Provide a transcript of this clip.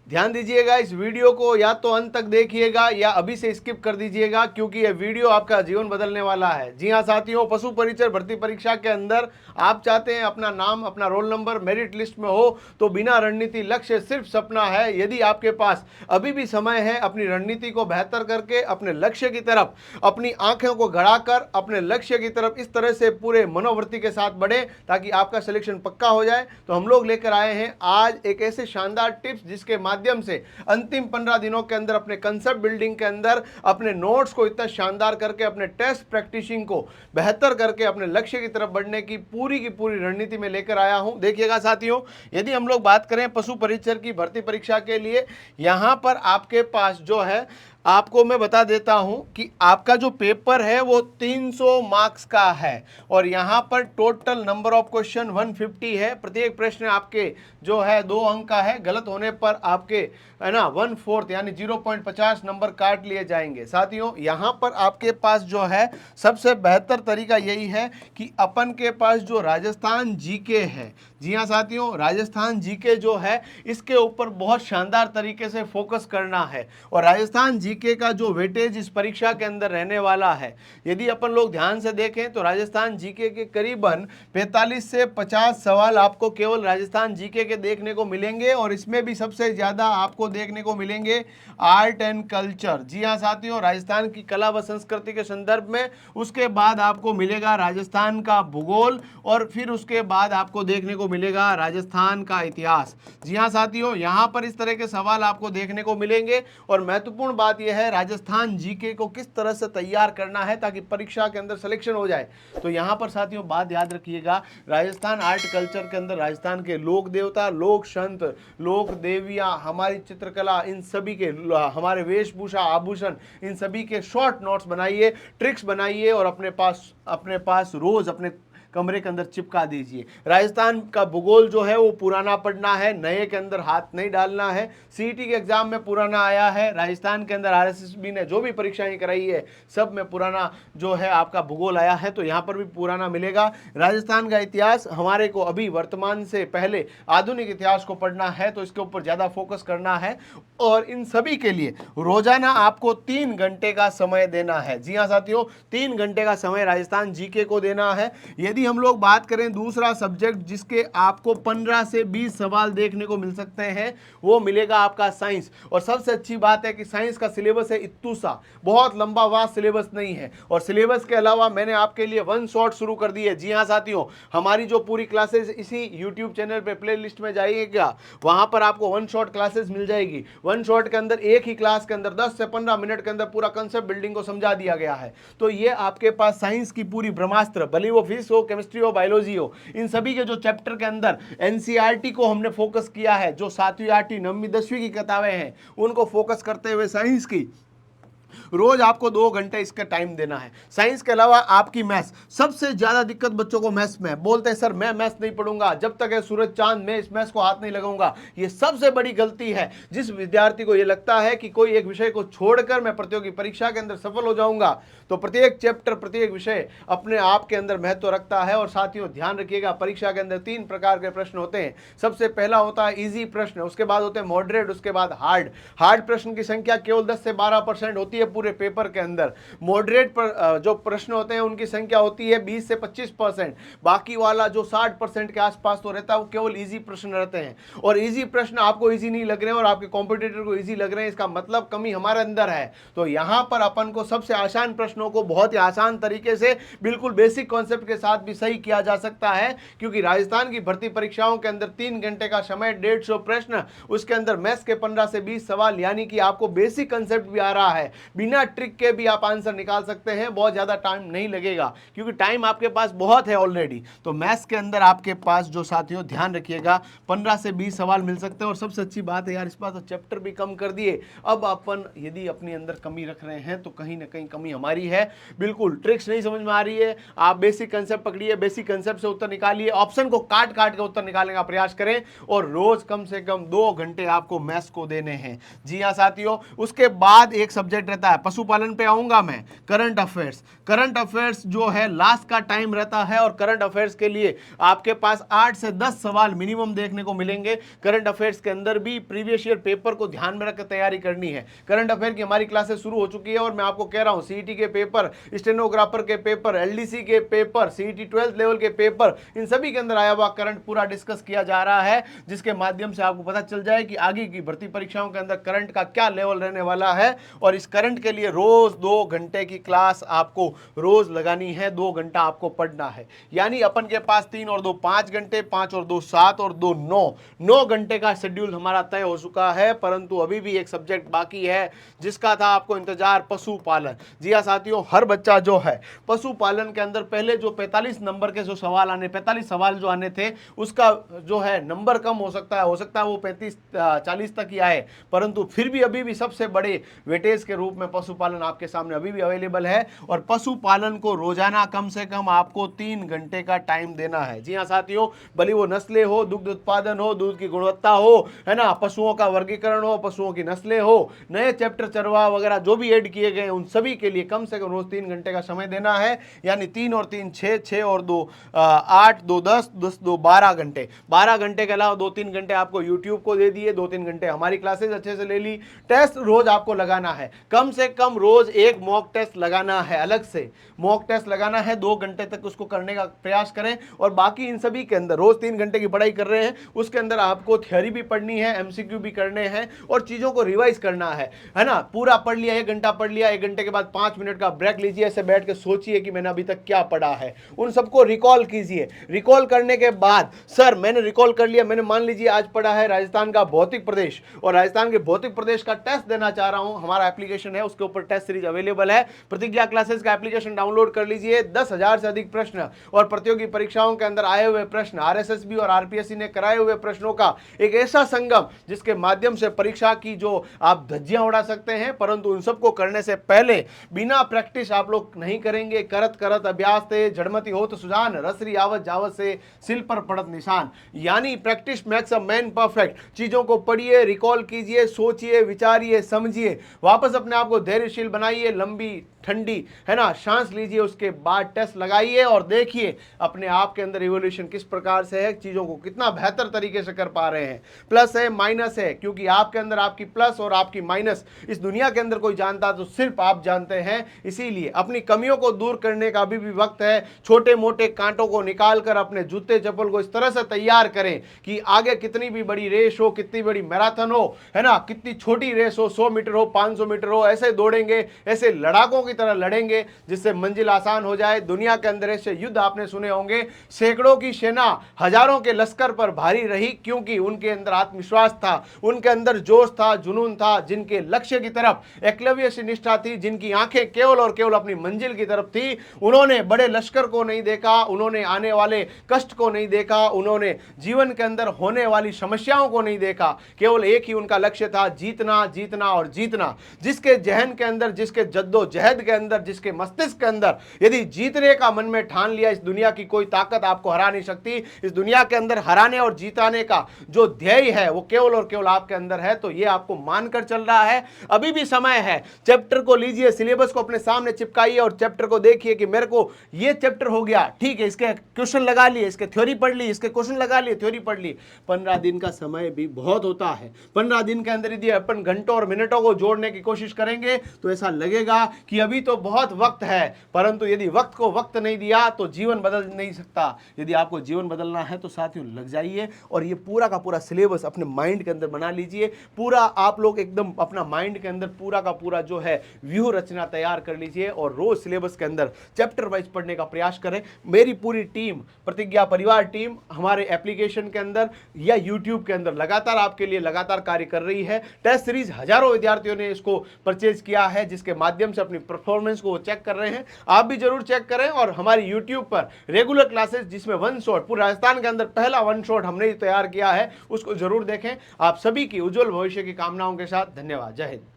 ध्यान दीजिएगा, इस वीडियो को या तो अंत तक देखिएगा या अभी से स्किप कर दीजिएगा, क्योंकि यह वीडियो आपका जीवन बदलने वाला है। जी हाँ साथियों, पशु परिचर भर्ती परीक्षा के अंदर आप चाहते हैं अपना नाम, अपना रोल नंबर मेरिट लिस्ट में हो, तो बिना रणनीति लक्ष्य सिर्फ सपना है। यदि आपके पास अभी भी समय है, अपनी रणनीति को बेहतर करके अपने लक्ष्य की तरफ अपनी आंखों को गड़ाकर अपने लक्ष्य की तरफ इस तरह से पूरे मनोवृत्ति के साथ बढ़े ताकि आपका सिलेक्शन पक्का हो जाए, तो हम लोग लेकर आए हैं आज एक ऐसे शानदार टिप्स जिसके माध्यम से अंतिम 15 दिनों के अंदर अपने कंसेप्ट बिल्डिंग के अंदर अपने नोट्स को इतना शानदार करके अपने टेस्ट प्रैक्टिसिंग को बेहतर करके अपने लक्ष्य की तरफ बढ़ने की पूरी रणनीति में लेकर आया हूं। देखिएगा साथियों, यदि हम लोग बात करें पशु परिचर की भर्ती परीक्षा के लिए, यहां पर आपके पास जो है, आपको मैं बता देता हूं कि आपका जो पेपर है वो 300 मार्क्स का है और यहां पर टोटल नंबर ऑफ क्वेश्चन 150 है। प्रत्येक प्रश्न आपके जो है 2 अंक का है, गलत होने पर आपके है ना 1/4 यानी 0.50 नंबर काट लिए जाएंगे। साथियों, यहां पर आपके पास जो है सबसे बेहतर तरीका यही है कि अपन के पास जो राजस्थान जीके है, जी हाँ साथियों, राजस्थान जीके जो है इसके ऊपर बहुत शानदार तरीके से फोकस करना है। और राजस्थान जीके का जो वेटेज इस परीक्षा के अंदर रहने वाला है, यदि अपन लोग ध्यान से देखें तो राजस्थान जीके के करीबन 45 से 50 सवाल आपको केवल राजस्थान जीके के देखने को मिलेंगे और इसमें भी सबसे ज्यादा आपको देखने को मिलेंगे आर्ट एंड कल्चर। जी हाँ साथियों, राजस्थान की कला व संस्कृति के संदर्भ में, उसके बाद आपको मिलेगा राजस्थान का भूगोल और फिर उसके बाद आपको देखने को मिलेगा राजस्थान का इतिहास। जी हाँ साथियों, यहाँ पर इस तरह के सवाल आपको देखने को मिलेंगे और महत्वपूर्ण बात यह है राजस्थान जीके को किस तरह से तैयार करना है ताकि परीक्षा के अंदर सिलेक्शन हो जाए। तो यहाँ पर साथियों बात याद रखिएगा, राजस्थान आर्ट कल्चर के अंदर राजस्थान के लोक देवता, लोक संत, लोक देवियाँ, हमारी चित्रकला, इन सभी के, हमारे वेशभूषा, आभूषण, इन सभी के शॉर्ट नोट्स बनाइए, ट्रिक्स बनाइए और अपने पास रोज अपने कमरे के अंदर चिपका दीजिए। राजस्थान का भूगोल जो है वो पुराना पढ़ना है, नए के अंदर हाथ नहीं डालना है। सीईटी के एग्जाम में पुराना आया है, राजस्थान के अंदर आरएसएसबी ने जो भी परीक्षाएं कराई है सब में पुराना जो है आपका भूगोल आया है, तो यहाँ पर भी पुराना मिलेगा। राजस्थान का इतिहास हमारे को अभी वर्तमान से पहले आधुनिक इतिहास को पढ़ना है, तो इसके ऊपर ज़्यादा फोकस करना है और इन सभी के लिए रोजाना आपको 3 घंटे का समय देना है। जी हाँ साथियों, 3 घंटे का समय राजस्थान जीके को देना है। यदि हम लोग बात करें दूसरा सब्जेक्ट जिसके आपको 15 से 20 सवाल देखने को मिल सकते हैं, वो मिलेगा आपका साइंस। और सबसे अच्छी बात है कि साइंस का सिलेबस है इत्तू सा, बहुत लंबा वास्ट सिलेबस नहीं है। और सिलेबस के अलावा मैंने आपके लिए वन शॉट शुरू कर दी है। जी हाँ साथियों, हमारी जो पूरी क्लासेस इसी यूट्यूब चैनल पे प्ले लिस्ट में जाइएगा, वहां पर आपको वन शॉट क्लासेस मिल जाएगी। वन शॉट के अंदर एक ही क्लास के अंदर 10 से 15 मिनट के अंदर पूरा कंसेप्ट बिल्डिंग को समझा दिया गया है। तो ये आपके पास साइंस की पूरी ब्रह्मास्त्र, भले वो फिजिक्स हो, केमिस्ट्री हो, बायोलॉजी हो, इन सभी के जो चैप्टर के अंदर एनसीईआरटी को हमने फोकस किया है, जो 7वीं 8वीं 9वीं 10वीं की किताबें हैं उनको फोकस करते हुए साइंस की रोज आपको 2 घंटे इसका टाइम देना है। साइंस के अलावा आपकी मैथ्स, सबसे ज्यादा दिक्कत बच्चों को मैथ्स में, बोलते हैं सर मैं मैथ्स नहीं पढ़ूंगा, जब तक है सूरज चांद मैं इस मैथ्स को हाथ नहीं लगाऊंगा। ये सबसे बड़ी गलती है। जिस विद्यार्थी को ये लगता है कि कोई एक विषय को छोड़कर मैं प्रतियोगी परीक्षा के अंदर सफल हो जाऊंगा, तो प्रत्येक चैप्टर, प्रत्येक विषय अपने आप के अंदर महत्व रखता है। और साथियों ध्यान रखिएगा, परीक्षा के अंदर 3 प्रकार के प्रश्न होते हैं। सबसे पहला होता है इजी प्रश्न, उसके बाद होते हैं मॉडरेट, उसके बाद हार्ड। हार्ड प्रश्न की संख्या केवल 10 से 12% होती है पूरे पेपर के अंदर। मॉडरेट पर जो प्रश्न होते हैं उनकी संख्या होती है 20 से 25%। बाकी वाला जो 60% के आसपास तो रहता है वो केवल इजी प्रश्न रहते हैं। और इजी प्रश्न आपको इजी नहीं लग रहे हैं और आपके कॉम्पिटिटर को इजी लग रहे हैं, इसका मतलब कमी हमारे अंदर है। तो यहां पर अपन को सबसे आसान प्रश्नों को बहुत ही आसान तरीके से बिल्कुल बेसिक कॉन्सेप्ट के साथ भी सही किया जा सकता है, क्योंकि राजस्थान की भर्ती परीक्षाओं के अंदर 3 घंटे का समय, 150 प्रश्न, उसके अंदर मैथ्स के 15 से 20 सवाल, यानी कि आपको बेसिक कंसेप्ट भी आ रहा है। बिना ट्रिक के भी आप आंसर निकाल सकते हैं, बहुत ज्यादा टाइम नहीं लगेगा क्योंकि टाइम आपके पास बहुत है ऑलरेडी। तो मैथ्स के अंदर आपके पास जो साथियों ध्यान रखिएगा 15 से 20 सवाल मिल सकते हैं। और सबसे अच्छी बात है यार, इस बार तो चैप्टर भी कम कर दिए। अब अपन यदि अपने अंदर कमी रख रहे हैं तो कहीं ना कहीं कमी हमारी है। बिल्कुल ट्रिक्स नहीं समझ में आ रही है, आप बेसिक कंसेप्ट पकड़िए, बेसिक कंसेप्ट से उत्तर निकालिए, ऑप्शन को काट काट के उत्तर निकालने का प्रयास करें और रोज कम से कम 2 घंटे आपको मैथ्स को देने हैं। जी हाँ साथियों, उसके बाद एक सब्जेक्ट रहता रहता है, पशुपालन पे आऊंगा मैं। करंट अफेयर्स, करंट अफेयर्स जो है लास्ट का टाइम रहता है और करंट अफेयर्स के लिए आपके पास 8 से 10 सवाल मिनिमम देखने को मिलेंगे। करंट अफेयर्स के अंदर भी प्रीवियस ईयर पेपर को ध्यान में रखकर तैयारी करनी है। करंट अफेयर की हमारी क्लासेस शुरू हो चुकी है और मैं आपको कह रहा हूं सीईटी के पेपर, स्टेनोग्राफर के पेपर, एलडीसी के पेपर, सीईटी 12th लेवल के पेपर, इन सभी के अंदर आया हुआ करंट पूरा डिस्कस किया जा रहा है, जिसके माध्यम से आपको पता चल जाए कि आगे की भर्ती परीक्षाओं के अंदर करंट का क्या लेवल रहने वाला है। और इस करंट के लिए रोज 2 घंटे की क्लास आपको रोज लगानी है, 2 घंटा आपको पढ़ना है। यानी अपन के पास 3 और 2 5 घंटे, 5 और 2 7 और 2 9 घंटे का शेड्यूल हमारा तय हो चुका है। परंतु अभी भी एक सब्जेक्ट बाकी है जिसका था आपको इंतजार, पशुपालन। जी हाँ साथियों, हर बच्चा जो है पशुपालन के अंदर पहले जो 45 नंबर के जो सवाल आने, 45 सवाल जो आने थे, उसका जो है नंबर कम हो सकता है वो 35-40 तक ही आए, परंतु फिर भी अभी भी सबसे बड़े वेटेज के रूप में पशुपालन आपके सामने अभी भी अवेलेबल है। और पशुपालन को रोजाना कम से कम आपको 3 घंटे का टाइम देना है। जी हाँ साथियों, भले वो नस्लें हो, दुग्ध उत्पादन हो, दूध की गुणवत्ता हो, है ना, पशुओं का वर्गीकरण हो, पशुओं की नस्लें हो, नए चैप्टर चरवा वगैरह जो भी ऐड किए गए उन सभी के लिए कम से कम रोज 3 घंटे का समय देना है। यानी 3 और 3 6, 6 और 2 8, 2 10, 10 2 12 घंटे। 12 घंटे के अलावा 2-3 घंटे आपको यूट्यूब को दे दिए, 2-3 घंटे हमारी क्लासेस अच्छे से ले ली। टेस्ट रोज आपको लगाना है, कम से कम रोज एक मॉक टेस्ट लगाना है, अलग से मॉक टेस्ट लगाना है, 2 घंटे तक उसको करने का प्रयास करें। और बाकी इन सभी के अंदर रोज 3 घंटे की पढ़ाई कर रहे हैं, उसके अंदर आपको थ्योरी भी पढ़नी है, एमसीक्यू भी करने हैं और चीजों को रिवाइज करना है ना। पूरा पढ़ लिया, 1 घंटा पढ़ लिया, 1 घंटे के बाद 5 मिनट का ब्रेक लीजिए, ऐसे बैठ के सोचिए कि मैंने अभी तक क्या पढ़ा है, उन सबको रिकॉल कीजिए। रिकॉल करने के बाद सर मैंने रिकॉल कर लिया, मैंने मान लीजिए आज पढ़ा है राजस्थान का भौतिक प्रदेश और राजस्थान के भौतिक प्रदेश का टेस्ट देना चाह रहा हूं, हमारा एप्लीकेशन है उसके ऊपर टेस्ट सीरीज अवेलेबल है। प्रतिज्ञा क्लासेस का एप्लीकेशन डाउनलोड कर लीजिए। 10,000 से अधिक प्रश्न और प्रतियोगी परीक्षाओं के अंदर आए हुए प्रश्न, आरएसएसबी और आरपीएससी ने कराए हुए प्रश्नों का एक ऐसा संगम जिसके माध्यम से परीक्षा की जो आप धज्जियां उड़ा सकते हैं। परंतु उन सबको करने से पहले बिना प्रैक्टिस आप लोग नहीं करेंगे। करत करत अभ्यास थे जड़मति हो तो सुजान, रसरी आवत जावत से सिल पर पड़त निशान। यानी practice makes a man perfect. चीजों को पढ़िए, रिकॉल कीजिए, सोचिए, विचारिए, समझिए, वापस अपने आप को धैर्यशील बनाइए, लंबी ठंडी, है ना, सांस लीजिए, उसके बाद टेस्ट लगाइए और देखिए अपने आप के अंदर इवोल्यूशन किस प्रकार से है, चीजों को कितना बेहतर तरीके से कर पा रहे हैं। प्लस है, माइनस है, क्योंकि आपके अंदर आपकी प्लस और आपकी माइनस इस दुनिया के अंदर कोई जानता तो सिर्फ आप जानते हैं। इसीलिए अपनी कमियों को दूर करने का अभी भी वक्त है। छोटे मोटे कांटों को निकाल कर अपने जूते चप्पल को इस तरह से तैयार करें कि आगे कितनी भी बड़ी रेस हो, कितनी बड़ी मैराथन हो, है ना, कितनी छोटी रेस हो, 100 मीटर हो, 500 मीटर हो, ऐसे दौड़ेंगे, ऐसे लड़ाकों की तरह लड़ेंगे जिससे मंजिल आसान हो जाए। दुनिया के अंदर ऐसे युद्ध आपने सुने होंगे, सैकड़ों की सेना हजारों के लश्कर पर भारी रही, क्योंकि उनके अंदर आत्मविश्वास था, उनके अंदर जोश था, जुनून था, जिनके लक्ष्य की तरफ एकलव्य सी निष्ठा थी, जिनकी आंखें केवल और केवल अपनी मंजिल की तरफ थी। उन्होंने बड़े लश्कर को नहीं देखा, उन्होंने आने वाले कष्ट को नहीं देखा, उन्होंने जीवन के अंदर होने वाली समस्याओं को नहीं देखा। केवल एक ही उनका लक्ष्य था, जीतना, जीतना और जीतना। जिसके जहन के अंदर, जिसके जद्दोजहद के अंदर, जिसके मस्तिष्क के अंदर यदि जीतने का मन में ठान लिया, इस दुनिया की कोई ताकत आपको हरा नहीं सकती। इस दुनिया के अंदर हराने और जीताने का जो ध्येय है वो केवल और केवल आपके अंदर है। तो ये आपको मानकर चल रहा है, अभी भी समय है। चैप्टर को लीजिए, सिलेबस को अपने सामने चिपकाइए और चैप्टर को देखिए कि मेरे को ये चैप्टर हो गया, ठीक है, इसके क्वेश्चन लगा लिए, इसके थ्योरी पढ़ ली, इसके क्वेश्चन लगा लिए, थ्योरी पढ़ ली। 15 दिन का समय भी बहुत होता है। 15 दिन के अंदर यदि अपन घंटों और मिनटों को जोड़ने की कोशिश करेंगे तो ऐसा लगेगा कि अभी तो बहुत वक्त है, परंतु यदि वक्त को वक्त नहीं दिया तो जीवन बदल नहीं सकता। यदि आपको जीवन बदलना है तो साथियों लग जाइए और ये पूरा का पूरा सिलेबस अपने माइंड के अंदर बना लीजिए। पूरा आप लोग एकदम अपना माइंड के अंदर पूरा का पूरा जो है व्यू रचना तैयार कर लीजिए और रोज सिलेबस के अंदर चैप्टर वाइज पढ़ने का प्रयास करें। मेरी पूरी टीम, प्रतिज्ञा परिवार टीम, हमारे एप्लीकेशन के अंदर या यूट्यूब के अंदर लगातार आपके लिए लगातार कार्य कर रही है। टेस्ट सीरीज हजारों विद्यार्थियों ने इसको परचेज किया है, जिसके माध्यम से अपनी परफॉर्मेंस को चेक कर रहे हैं। आप भी जरूर चेक करें और हमारी यूट्यूब पर रेगुलर क्लासेस जिसमें वन शॉट, पूरे राजस्थान के अंदर पहला वन शॉट हमने तैयार किया है, उसको जरूर देखें। आप सभी की उज्जवल भविष्य की कामनाओं के साथ धन्यवाद। जय हिंद।